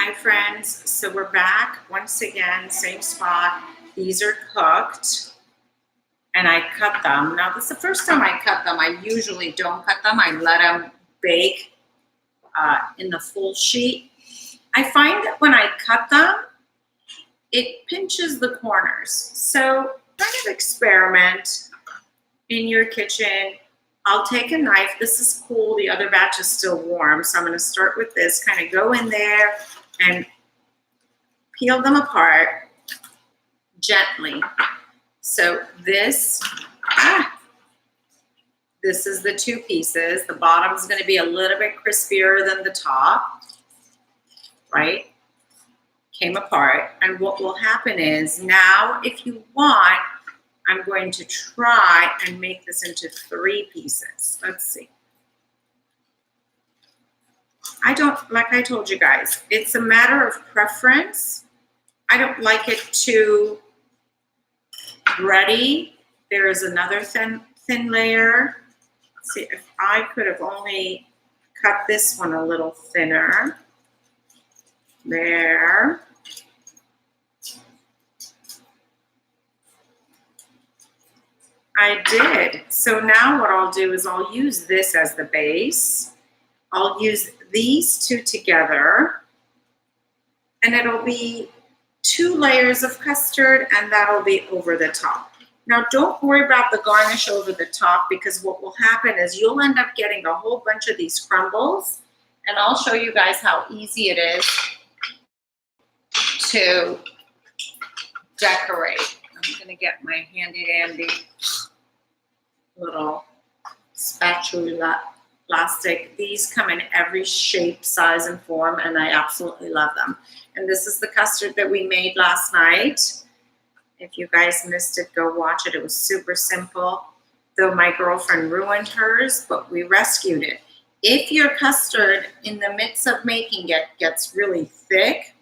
Hi friends, so we're back once again, same spot. These are cooked and I cut them. Now this is the first time I cut them. I usually don't cut them. I let them bake in the full sheet. I find that when I cut them, it pinches the corners. So kind of experiment in your kitchen. I'll take a knife. This is cool. The other batch is still warm. So I'm going to start with this, kind of go in there and peel them apart gently. So this is the two pieces. The bottom is going to be a little bit crispier than the top, right? Came apart. And what will happen is now, if you want, I'm going to try and make this into 3 pieces. Let's see. Like I told you guys, it's a matter of preference. I don't like it too bready. There is another thin layer. Let's see, if I could have only cut this one a little thinner. There. I did. So now what I'll do is I'll use this as the base. I'll use these two together, and it'll be 2 layers of custard, and that'll be over the top. Now don't worry about the garnish over the top, because what will happen is you'll end up getting a whole bunch of these crumbles, and I'll show you guys how easy it is to decorate. I'm gonna get my handy dandy little spatula plastic. These come in every shape, size, and form, and I absolutely love them. And this is the custard that we made last night. If you guys missed it, go watch it. It was super simple, though my girlfriend ruined hers, but we rescued it. If your custard in the midst of making it gets really thick,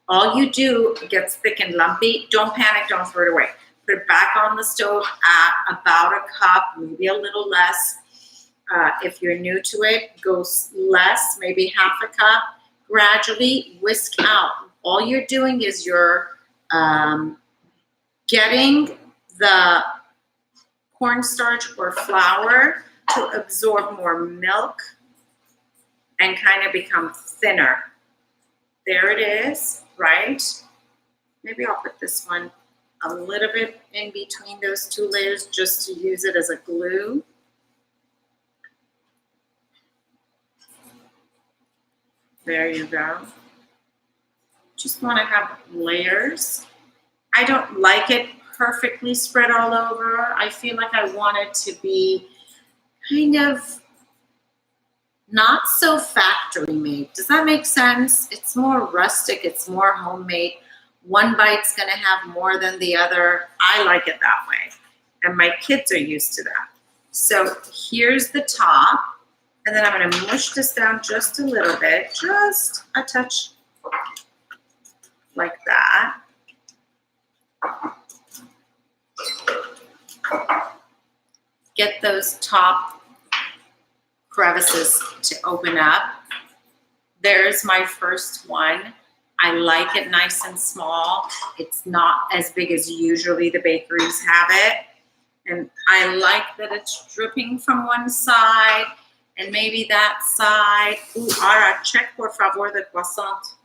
all you do, it gets thick and lumpy, don't panic, don't throw it away. Put it back on the stove at about a cup, maybe a little less. If you're new to it, go less, maybe half a cup. Gradually whisk out. All you're doing is you're getting the cornstarch or flour to absorb more milk and kind of become thinner. There it is, right? Maybe I'll put this one a little bit in between those 2 layers just to use it as a glue. There you go. Just want to have layers. I don't like it perfectly spread all over. I feel like I want it to be kind of not so factory made. Does that make sense? It's more rustic. It's more homemade. One bite's going to have more than the other. I like it that way. And my kids are used to that. So here's the top. And then I'm going to mush this down just a little bit, just a touch like that. Get those top crevices to open up. There's my first one. I like it nice and small. It's not as big as usually the bakeries have it. And I like that it's dripping from one side. And maybe that side. Ooh, Ara, check por favor the croissant.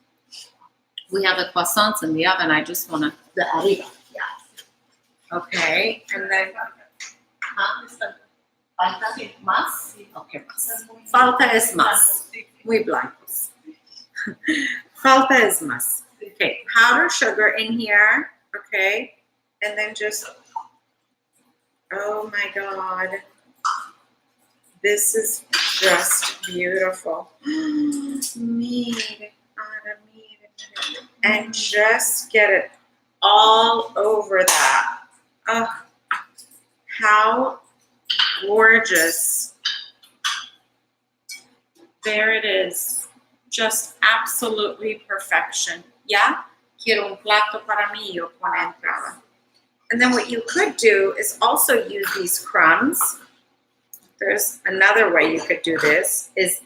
We have the croissants in the oven. I just want to, the arriba. Yeah. Okay, and then, falta más? Okay, más. Falta es más. Muy blancos. Falta es más. Okay, powdered sugar in here. Okay, and then just, oh my God. This is just beautiful. And just get it all over that. Oh, how gorgeous. There it is. Just absolutely perfection. Yeah? Quiero un plato para mí, yo con entrada. And then what you could do is also use these crumbs. There's another way you could do this, is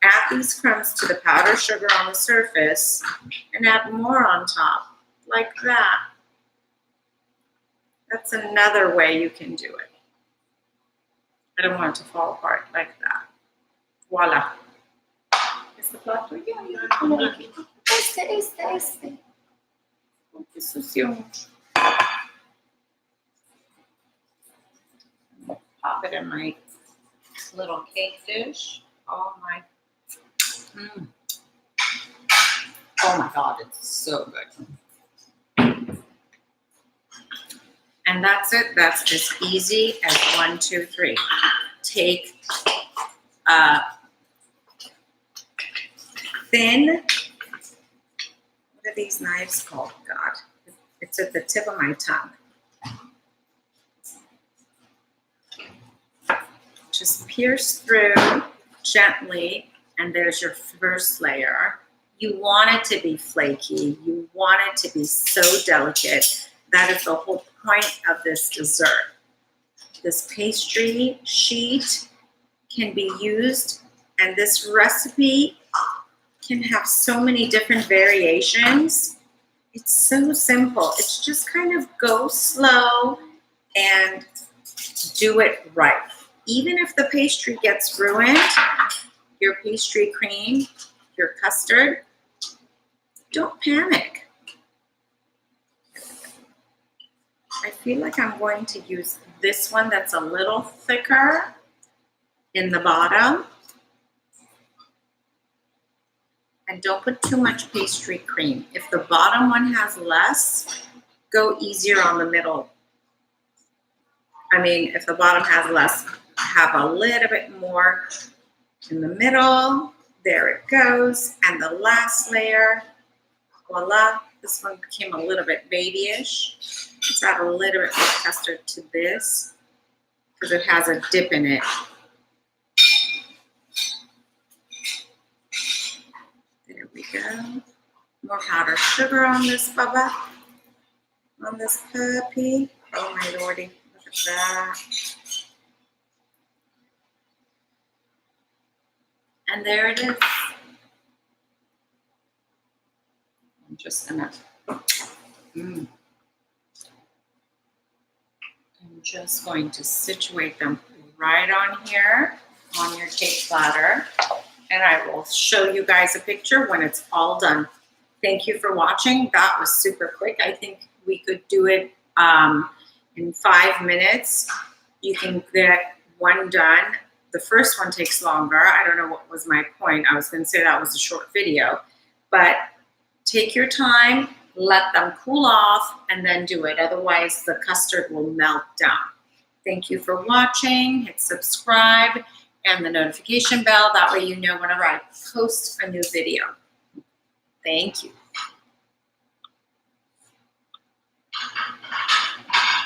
Add these crumbs to the powdered sugar on the surface and add more on top, like that. That's another way you can do it. I don't want it to fall apart like that. Voila. Este plato ya, este. Porque sucio mucho. Pop it in my little cake dish. Oh my. Oh my God, it's so good. And that's it. That's as easy as 1, 2, 3. Take a thin, what are these knives called? God, it's at the tip of my tongue. Just pierce through gently, and there's your first layer. You want it to be flaky. You want it to be so delicate. That is the whole point of this dessert. This pastry sheet can be used, and this recipe can have so many different variations. It's so simple. It's just kind of go slow and do it right. Even if the pastry gets ruined, your pastry cream, your custard, don't panic. I feel like I'm going to use this one that's a little thicker in the bottom. And don't put too much pastry cream. If the bottom one has less, go easier on the middle. I mean, if the bottom has less, have a little bit more in the middle. There it goes. And the last layer, voila. This one became a little bit babyish. Let's add a little bit more custard to this because it has a dip in it. There we go. More powdered sugar on this bubba, on this puppy. Oh my lordy, look at that. And there it is. I'm just gonna, I'm just going to situate them right on here on your cake platter. And I will show you guys a picture when it's all done. Thank you for watching. That was super quick. I think we could do it in 5 minutes. You can get one done. The first one takes longer. I don't know what was my point. I was going to say that was a short video. But take your time, let them cool off, and then do it. Otherwise, the custard will melt down. Thank you for watching. Hit subscribe and the notification bell. That way you know whenever I post a new video. Thank you.